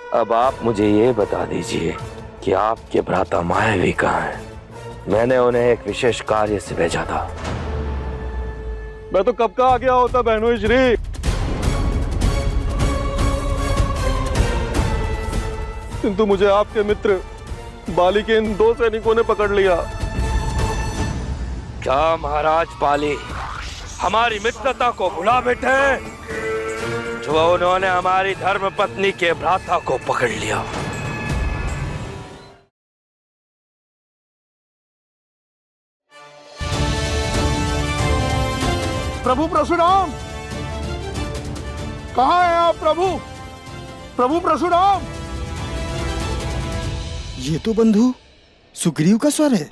अब आप मुझे ये बता दीजिए कि आपके भ्राता मायावी कहाँ हैं? मैंने उन्हें एक विशेष कार्य से भेजा था। मैं तो कब का आ गया होता बहनों श्री, किंतु मुझे आपके मित्र बाली के इन 2 सैनिकों ने पकड़ लिया। क्या महाराज बाली हमारी मित्रता को भुला बैठे, जो उन्होंने हमारी धर्म पत्नी के भ्राता को पकड़ लिया? प्रभु परशुराम, कहाँ हैं आप प्रभु? प्रभु परशुराम। ये तो बंधु सुग्रीव का स्वर है,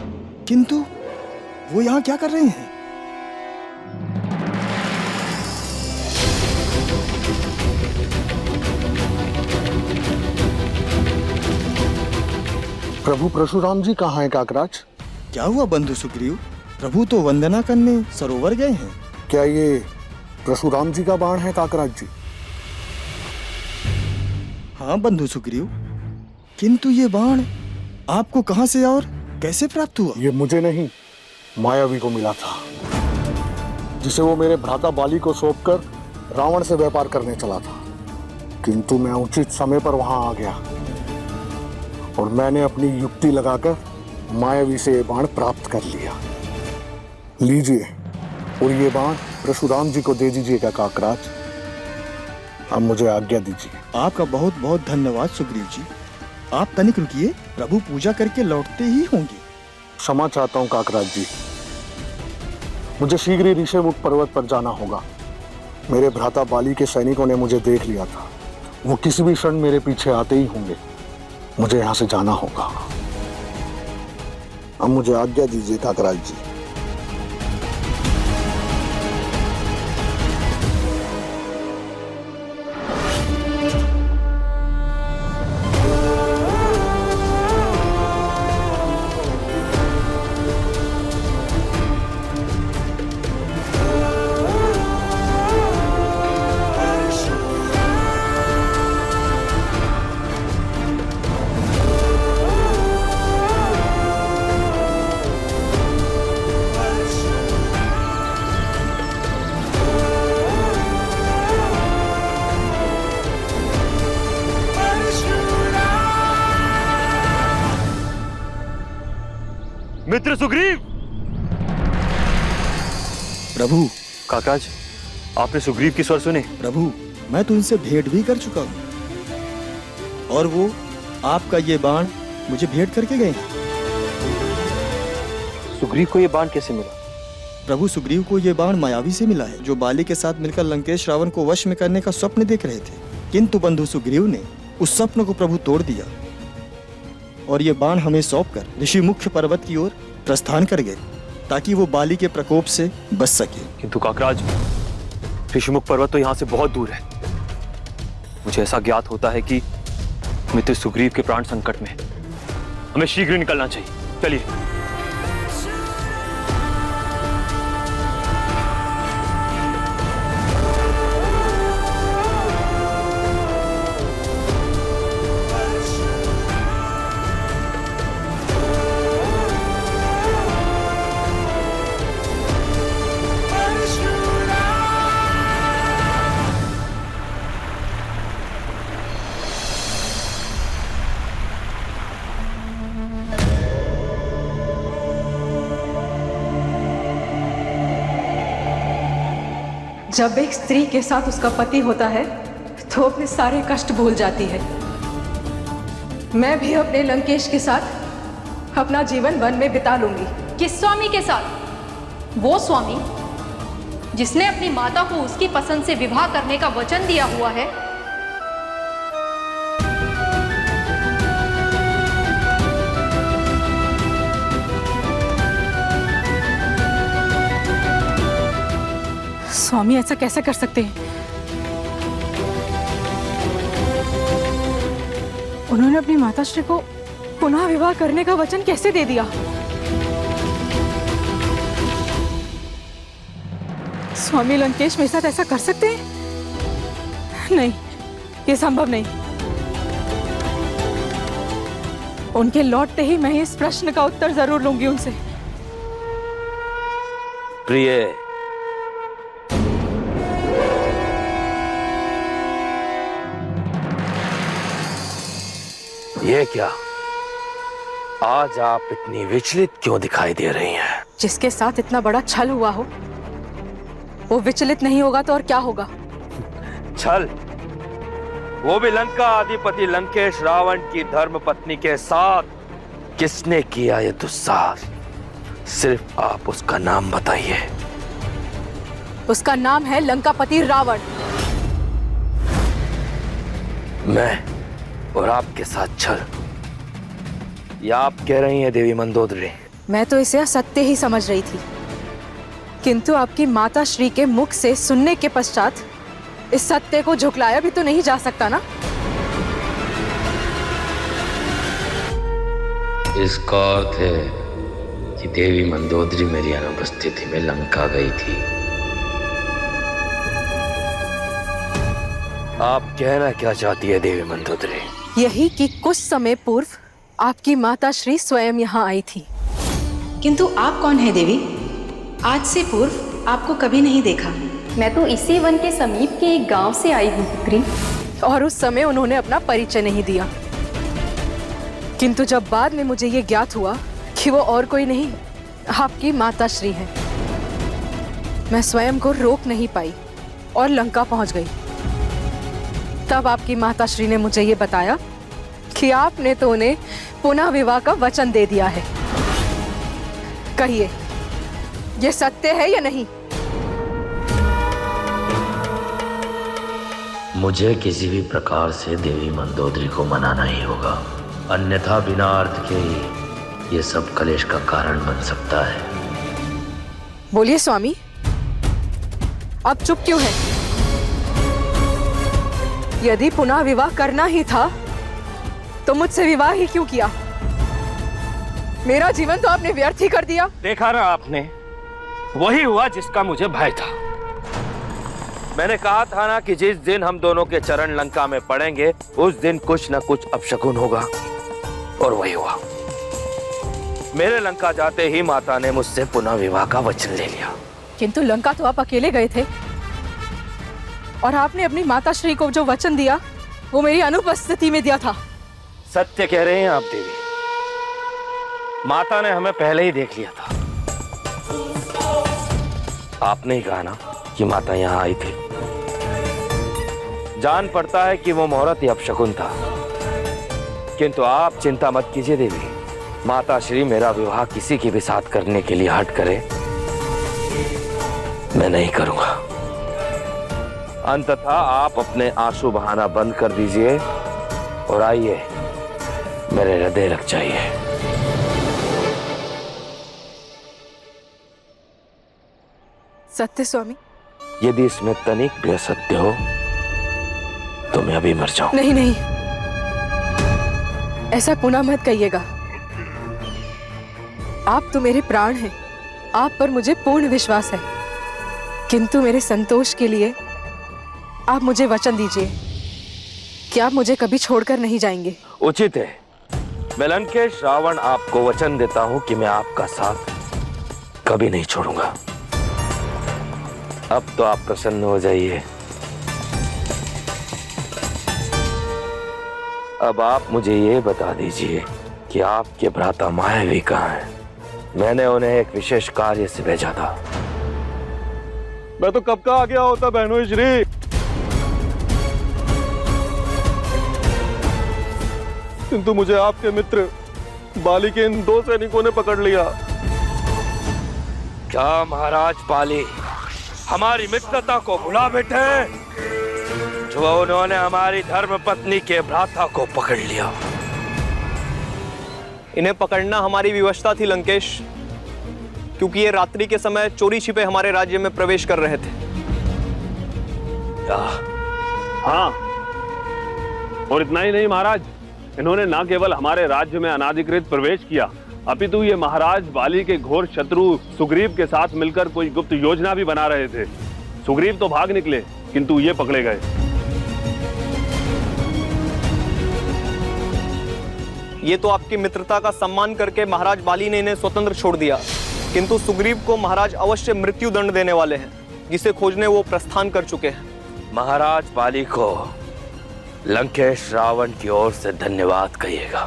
किंतु वो यहाँ क्या कर रहे हैं? प्रभु परशुराम जी कहाँ हैं काकराज? क्या हुआ बंधु सुग्रीव? प्रभु तो वंदना करने सरोवर गए हैं। क्या ये परशुराम जी का बाण है काकराज जी? हाँ बंधु सुग्रीव, किंतु ये बाण आपको कहां से और कैसे प्राप्त हुआ? ये मुझे नहीं, मायावी को मिला था, जिसे वो मेरे भ्राता बाली को सौंपकर रावण से व्यापार करने चला था। किंतु मैं उचित समय पर वहां आ गया और मैंने अपनी युक्ति लगाकर मायावी से ये बाण प्राप्त कर लिया। लीजिए, और ये बाण परशुराम जी को दे दीजिएगा काकराज। अब मुझे आज्ञा दीजिए। आपका बहुत बहुत धन्यवाद सुग्रीव जी। आप तनिक रुकिए, प्रभु पूजा करके लौटते ही होंगे। क्षमा चाहता हूँ काकराज जी, मुझे शीघ्र ही ऋषिमुख पर्वत पर जाना होगा। मेरे भ्राता बाली के सैनिकों ने मुझे देख लिया था, वो किसी भी क्षण मेरे पीछे आते ही होंगे। मुझे यहाँ से जाना होगा। अब मुझे आज्ञा दीजिए काकराज जी। मित्र सुग्रीव। प्रभु। काकाज, आपने सुग्रीव की स्वर सुने? प्रभु, मैं तो उनसे भेंट भी कर चुका हूँ और वो आपका ये बाण मुझे भेंट करके गए। सुग्रीव को ये बाण कैसे मिला? प्रभु, सुग्रीव को ये बाण मायावी से मिला है, जो बाली के साथ मिलकर लंकेश रावण को वश में करने का स्वप्न देख रहे थे। किंतु बंधु सुग्रीव ने उस स्वप्न को प्रभु तोड़ दिया और ये बाण हमें सौंपकर ऋषि मुख्य पर्वत की ओर प्रस्थान कर गए, ताकि वो बाली के प्रकोप से बच सके। किंतु काकराज, ऋषिमुख पर्वत तो यहाँ से बहुत दूर है। मुझे ऐसा ज्ञात होता है कि मित्र सुग्रीव के प्राण संकट में, हमें शीघ्र निकलना चाहिए। चलिए। जब एक स्त्री के साथ उसका पति होता है तो अपने सारे कष्ट भूल जाती है। मैं भी अपने लंकेश के साथ अपना जीवन वन में बिता लूंगी। किस स्वामी के साथ? वो स्वामी जिसने अपनी माता को उसकी पसंद से विवाह करने का वचन दिया हुआ है। स्वामी ऐसा कैसे कर सकते हैं? उन्होंने अपनी माताश्री को पुनः विवाह करने का वचन कैसे दे दिया? स्वामी लंकेश मेरे साथ ऐसा कर सकते हैं? नहीं, ये संभव नहीं। उनके लौटते ही मैं इस प्रश्न का उत्तर जरूर लूंगी उनसे। प्रिय, ये क्या? आज आप इतनी विचलित क्यों दिखाई दे रही हैं? जिसके साथ इतना बड़ा छल हुआ हो वो विचलित नहीं होगा तो और क्या होगा? छल? वो भी लंका अधिपति लंकेश रावण की धर्म पत्नी के साथ। किसने किया ये दुस्साहस? सिर्फ आप उसका नाम बताइए। उसका नाम है लंकापति रावण। मैं और आपके साथ छल, या आप कह रही हैं देवी मंदोदरी? मैं तो इसे असत्य ही समझ रही थी, किंतु आपकी माता श्री के मुख से सुनने के पश्चात इस सत्य को झुकलाया भी तो नहीं जा सकता ना। इसका अर्थ है कि देवी मंदोदरी मेरी अनुपस्थिति में लंका गई थी। आप कहना क्या चाहती है देवी मंदोदरी? यही कि कुछ समय पूर्व आपकी माता श्री स्वयं यहाँ आई थी। किंतु आप कौन है देवी? आज से पूर्व आपको कभी नहीं देखा। मैं तो इसी वन के समीप के एक गांव से आई हूँ पुत्री। और उस समय उन्होंने अपना परिचय नहीं दिया, किंतु जब बाद में मुझे ये ज्ञात हुआ कि वो और कोई नहीं आपकी माता श्री हैं, मैं स्वयं को रोक नहीं पाई और लंका पहुंच गई। तब आपकी माता श्री ने मुझे ये बताया कि आपने तो उन्हें पुनः विवाह का वचन दे दिया है। कहिए, ये सत्य है या नहीं? मुझे किसी भी प्रकार से देवी मंदोदरी को मनाना ही होगा, अन्यथा बिना अर्थ के ही ये सब कलेश का कारण बन सकता है। बोलिए स्वामी, आप चुप क्यों हैं? यदि पुनः विवाह करना ही था तो मुझसे विवाह ही क्यों किया? मेरा जीवन तो आपने व्यर्थ ही कर दिया। देखा ना आपने, वही हुआ जिसका मुझे भय था। मैंने कहा था ना कि जिस दिन हम दोनों के चरण लंका में पड़ेंगे उस दिन कुछ न कुछ अपशकुन होगा, और वही हुआ। मेरे लंका जाते ही माता ने मुझसे पुनः विवाह का वचन ले लिया। किंतु लंका तो आप अकेले गए थे, और आपने अपनी माता श्री को जो वचन दिया वो मेरी अनुपस्थिति में दिया था। सत्य कह रहे हैं आप देवी। माता ने हमें पहले ही देख लिया था। आपने ही कहा ना कि माता यहाँ आई थी। जान पड़ता है कि वो मुहूर्त ही अपशकुन था, किंतु आप चिंता मत कीजिए देवी। माता श्री मेरा विवाह किसी के भी साथ करने के लिए हट करे, मैं नहीं करूंगा। अंततः आप अपने आंसू बहाना बंद कर दीजिए और आइए, मेरे हृदय लग जाइए। सत्य स्वामी? यदि इसमें तनिक भी असत्य हो तो मैं अभी मर जाऊं। नहीं नहीं, ऐसा पुनः मत कहिएगा। आप तो मेरे प्राण हैं, आप पर मुझे पूर्ण विश्वास है, किंतु मेरे संतोष के लिए आप मुझे वचन दीजिए कि आप मुझे कभी छोड़कर नहीं जाएंगे। उचित है। मैं लंकेश रावण आपको वचन देता हूं कि मैं आपका साथ कभी नहीं छोड़ूंगा। अब तो आप प्रसन्न हो जाइए। अब आप मुझे ये बता दीजिए कि आपके भ्राता मायावी कहाँ हैं? मैंने उन्हें एक विशेष कार्य से भेजा था। मैं तो कब का आ गया होता बहनों श्री, किंतु मुझे आपके मित्र बाली के इन 2 सैनिकों ने पकड़ लिया। क्या महाराज बाली हमारी मित्रता को भुला बैठे, जो उन्होंने हमारी धर्म पत्नी के भ्राता को पकड़ लिया? इन्हें पकड़ना हमारी विवशता थी लंकेश, क्योंकि ये रात्रि के समय चोरी छिपे हमारे राज्य में प्रवेश कर रहे थे। हाँ, और इतना ही नहीं महाराज, इन्होंने न केवल हमारे राज्य में अनाधिकृत प्रवेश किया, अपितु ये महाराज बाली के घोर शत्रु सुग्रीव के साथ मिलकर कोई गुप्त योजना भी बना रहे थे। सुग्रीव तो भाग निकले, किंतु ये पकड़े गए। ये तो आपकी मित्रता का सम्मान करके महाराज बाली ने इन्हें स्वतंत्र छोड़ दिया, किंतु सुग्रीव को महाराज अवश्य मृत्यु दंड देने वाले हैं, जिसे खोजने वो प्रस्थान कर चुके हैं। महाराज बाली को लंकेश रावण की ओर से धन्यवाद कहिएगा।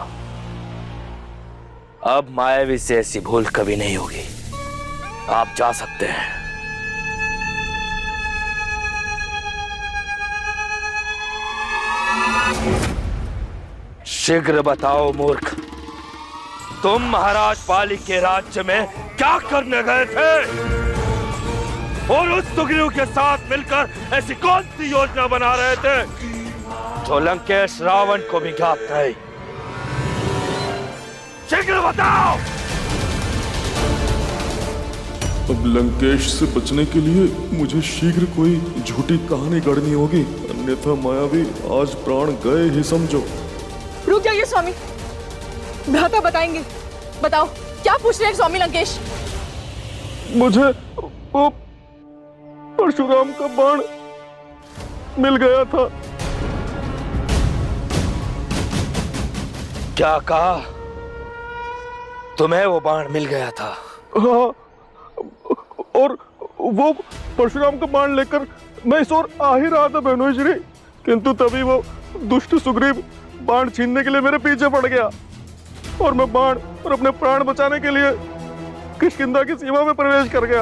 अब मायावी से ऐसी भूल कभी नहीं होगी। आप जा सकते हैं। शीघ्र बताओ मूर्ख, तुम महाराज बाली के राज्य में क्या करने गए थे और उस सुग्रीव के साथ मिलकर ऐसी कौन सी योजना बना रहे थे जो लंकेश रावण को भी ज्ञात नहीं? शीघ्र बताओ। अब लंकेश से बचने के लिए मुझे शीघ्र कोई झूठी कहानी गढ़नी होगी, अन्यथा मायावी आज प्राण गए ही समझो। रुक जाइए स्वामी, भ्राता बताएंगे। बताओ क्या पूछ रहे हैं स्वामी लंकेश? मुझे वो परशुराम का बाण मिल गया था। क्या कहा? तुम्हें वो बाण मिल गया था? हाँ, और वो परशुराम का बाण लेकर मैं इस ओर आ ही रहा था बहनोई श्री, किंतु तभी वो दुष्ट सुग्रीव बाण छीनने के लिए मेरे पीछे पड़ गया और मैं बाण और अपने प्राण बचाने के लिए किष्किंधा की सीमा में प्रवेश कर गया।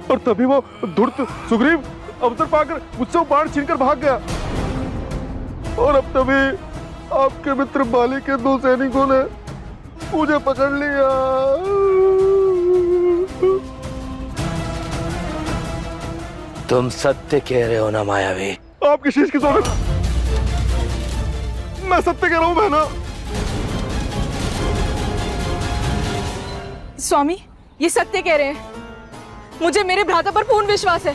और तभी वो धूर्त सुग्रीव अवसर पाकर मुझसे वो बाण छीनकर भाग गया और अब तभी आपके मित्र बाली के 2 सैनिकों ने मुझे पकड़ लिया। तुम सत्य कह रहे हो ना मायावी? आपकी शीश की सौगंध, मैं सत्य कह रहा हूं बहना। स्वामी ये सत्य कह रहे हैं, मुझे मेरे भ्राता पर पूर्ण विश्वास है।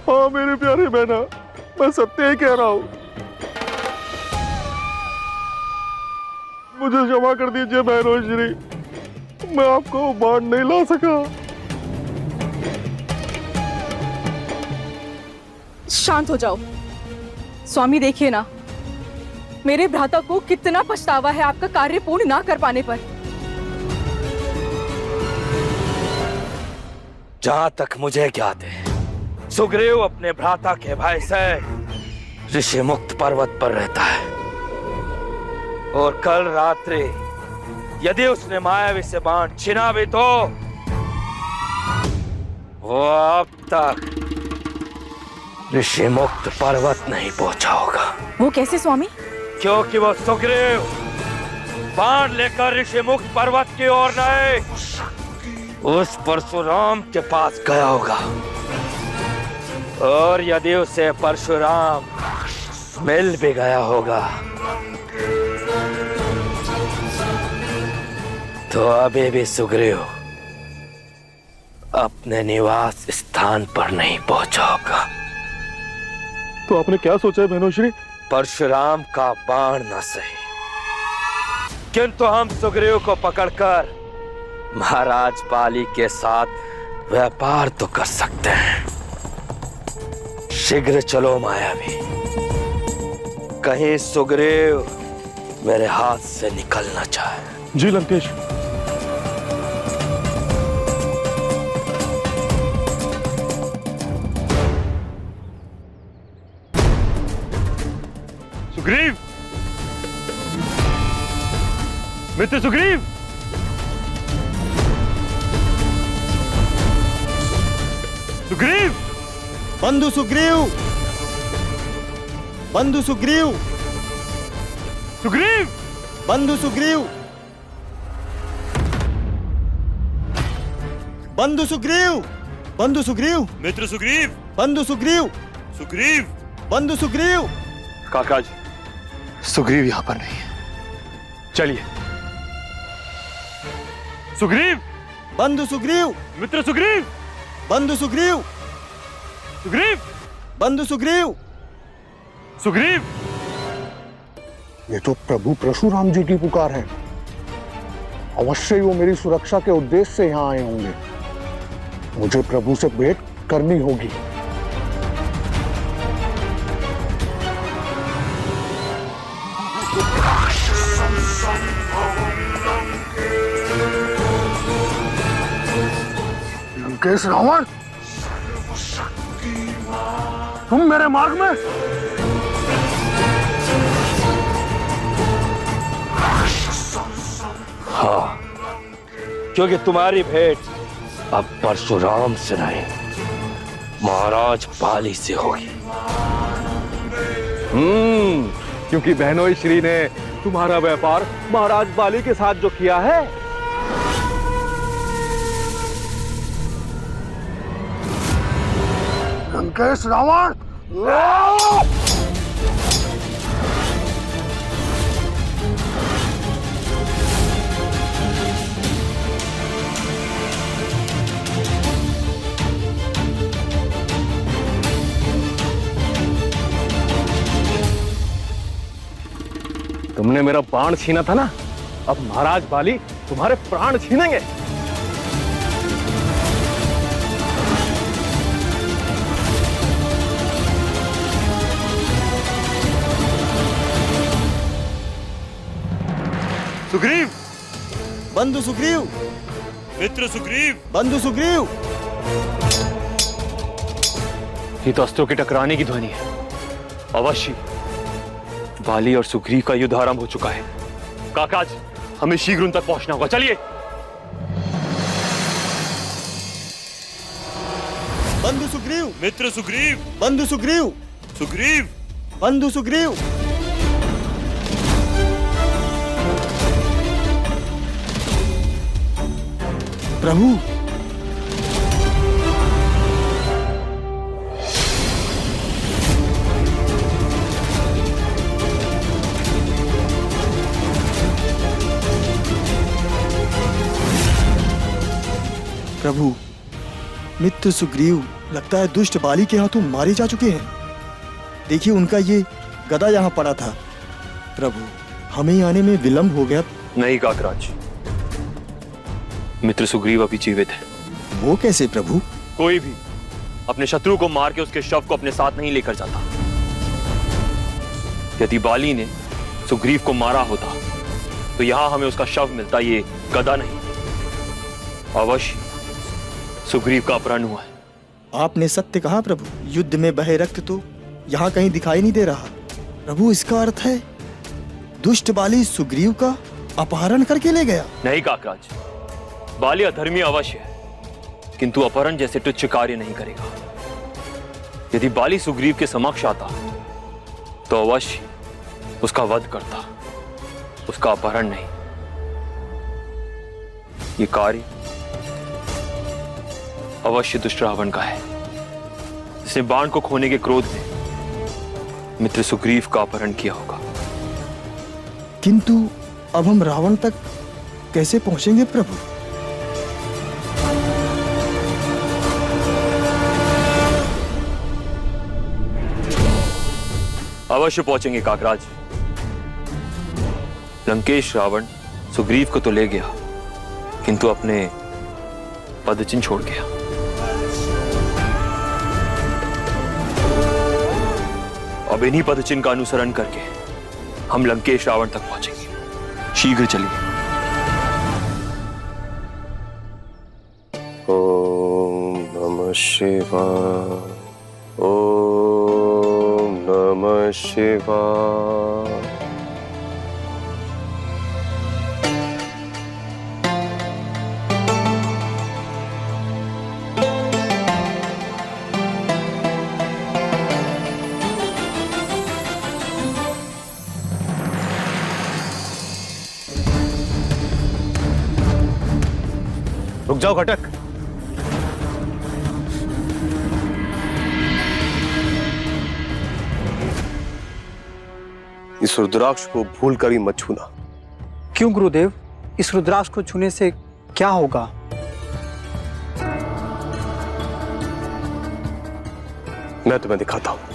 हाँ मेरी प्यारी बहना, मैं सत्य ही कह रहा हूं। मुझे क्षमा कर दीजिए बहनों श्री, मैं आपको बाण नहीं ला सका। शांत हो जाओ स्वामी, देखिए ना मेरे भ्राता को कितना पछतावा है आपका कार्य पूर्ण ना कर पाने पर। जहां तक मुझे ज्ञात है, सुग्रीव अपने भ्राता के भाई से ऋषि मुक्त पर्वत पर रहता है और कल रात्रि यदि उसने मायावी से बाण छीना भी तो वो अब तक ऋषि मुक्त पर्वत नहीं पहुंचा होगा। वो कैसे स्वामी? क्योंकि वो सुग्रीव बाण लेकर ऋषि मुक्त पर्वत की ओर नहीं, उस परशुराम के पास गया होगा और यदि उसे परशुराम मिल भी गया होगा तो अभी भी सुग्रीव अपने निवास स्थान पर नहीं पहुंचा होगा। तो आपने क्या सोचा है बहनों श्री? परशुराम का बाण न सही, किंतु हम सुग्रीव को पकड़कर महाराज बाली के साथ व्यापार तो कर सकते हैं। शीघ्र चलो मायावी, कहीं सुग्रीव मेरे हाथ से निकल ना जाए। जी लंकेश। सुग्रीव, मित्र सुग्रीव, सुग्रीव, बंधु सुग्रीव, बंधु सुग्रीव, सुग्रीव, बंधु सुग्रीव, बंधु सुग्रीव, बंधु सुग्रीव, मित्र सुग्रीव, बंधु सुग्रीव, सुग्रीव, बंधु सुग्रीव। काका जी, सुग्रीव यहां पर नहीं है, चलिए। सुग्रीव, बंधु सुग्रीव, मित्र सुग्रीव, बंधु सुग्रीव, सुग्रीव, बंधु सुग्रीव, सुग्रीव। ये तो प्रभु परशुराम जी की पुकार है। अवश्य ही वो मेरी सुरक्षा के उद्देश्य से यहाँ आए होंगे। मुझे प्रभु से भेंट करनी होगी। लंकेश रावण, तुम मेरे मार्ग में? हाँ, क्योंकि तुम्हारी भेंट अब परशुराम से नहीं, महाराज बाली से होगी। क्योंकि बहनोई श्री ने तुम्हारा व्यापार महाराज बाली के साथ जो किया है, लंकेश रावण, तुमने मेरा बाण छीना था ना, अब महाराज बाली तुम्हारे प्राण छीनेंगे। सुग्रीव, बंधु सुग्रीव, मित्र सुग्रीव, बंधु सुग्रीव। ये तो अस्त्रों के टकराने की ध्वनि है। अवश्य बाली और सुग्रीव का युद्ध आरंभ हो चुका है। काकाज, हमें शीघ्र उन तक पहुंचना होगा। चलिए। बंधु सुग्रीव, मित्र सुग्रीव, बंधु सुग्रीव, सुग्रीव, बंधु सुग्रीव। प्रभु, प्रभु, मित्र सुग्रीव लगता है दुष्ट बाली के हाथों मारे जा चुके हैं। देखिए, उनका ये गदा यहाँ पड़ा था। प्रभु, हमें आने में विलंब हो गया। नहीं काकराज, मित्र सुग्रीव अभी जीवित है। वो कैसे प्रभु? कोई भी अपने शत्रु को मार के उसके शव को अपने साथ नहीं लेकर जाता। यदि बाली ने सुग्रीव को मारा होता तो यहां हमें उसका शव मिलता, ये गदा नहीं। अवश्य सुग्रीव का अपहरण हुआ है। आपने सत्य कहा प्रभु। युद्ध में बहे रक्त तो यहाँ कहीं दिखाई नहीं दे रहा। प्रभु, इसका अर्थ है दुष्ट बाली सुग्रीव का अपहरण करके ले गया। नहीं काकराज, बाली अधर्मी अवश्य है, किंतु अपहरण जैसे तुच्छ कार्य नहीं करेगा। यदि बाली सुग्रीव के समक्ष आता तो अवश्य उसका वध करता, उसका अपहरण नहीं। ये कार्य अवश्य दुष्ट रावण का है, जिसने बाण को खोने के क्रोध में मित्र सुग्रीव का अपहरण किया होगा। किंतु अब हम रावण तक कैसे पहुंचेंगे प्रभु? अवश्य पहुंचेंगे काकराज। लंकेश रावण सुग्रीव को तो ले गया, किंतु अपने पदचिन्ह छोड़ गया। अब इन्हीं पदचिन्ह का अनुसरण करके हम लंकेश रावण तक पहुंचेंगे। शीघ्र चलिए। ओम नमः शिवाय, ओम नमः शिवाय। रुक जाओ घटक। इस रुद्राक्ष को भूल कर ही मत छूना। क्यों गुरुदेव? इस रुद्राक्ष को छूने से क्या होगा? मैं तुम्हें दिखाता हूं।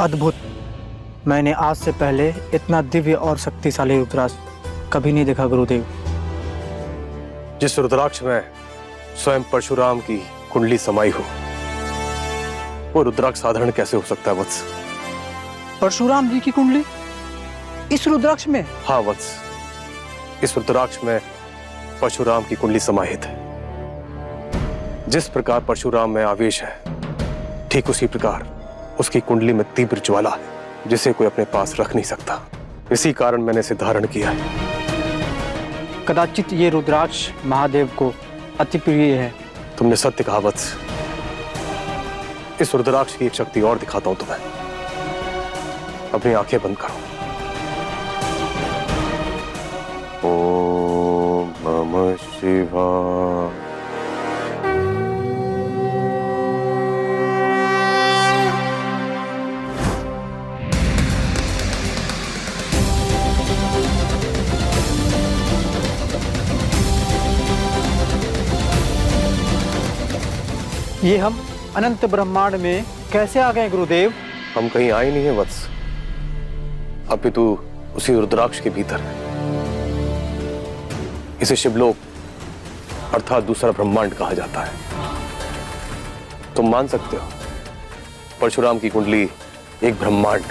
अद्भुत। मैंने आज से पहले इतना दिव्य और शक्तिशाली रुद्राक्ष कभी नहीं देखा गुरुदेव। जिस रुद्राक्ष में स्वयं परशुराम की कुंडली समाई हो, वो रुद्राक्ष साधारण कैसे हो सकता है वत्स? परशुराम जी की कुंडली इस रुद्राक्ष में? हाँ वत्स, इस रुद्राक्ष में परशुराम की कुंडली समाहित है। जिस प्रकार परशुराम में आवेश है, ठीक उसी प्रकार उसकी कुंडली में तीव्र ज्वाला है, जिसे कोई अपने पास रख नहीं सकता। इसी कारण मैंने इसे धारण किया है। कदाचित ये रुद्राक्ष महादेव को अति प्रिय है। तुमने सत्य कहा वत्स। इस रुद्राक्ष की एक शक्ति और दिखाता हूं तुम्हें। अपनी आंखें बंद करो। ओम नमः शिवाय। ये हम अनंत ब्रह्मांड में कैसे आ गए गुरुदेव? हम कहीं आए नहीं है वत्स, अपितु उसी रुद्राक्ष के भीतर है। इसे शिवलोक अर्थात दूसरा ब्रह्मांड कहा जाता है। तुम मान सकते हो, परशुराम की कुंडली एक ब्रह्मांड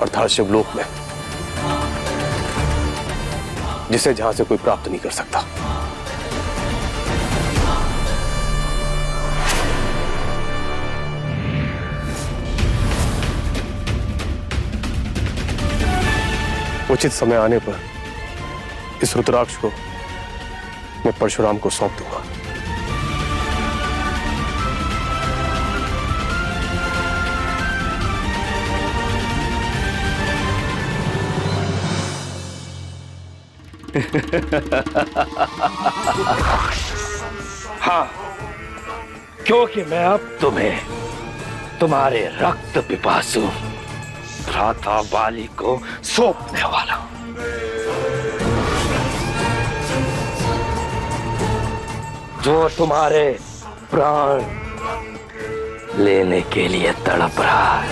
अर्थात शिवलोक में, जिसे जहां से कोई प्राप्त नहीं कर सकता। उचित समय आने पर इस रुद्राक्ष को मैं परशुराम को सौंप दूंगा। हाँ, क्योंकि मैं अब तुम्हें तुम्हारे रक्त पिपासु भ्राता बाली को सौंपने वाला हूं। जो तुम्हारे प्राण लेने के लिए तड़प रहा है।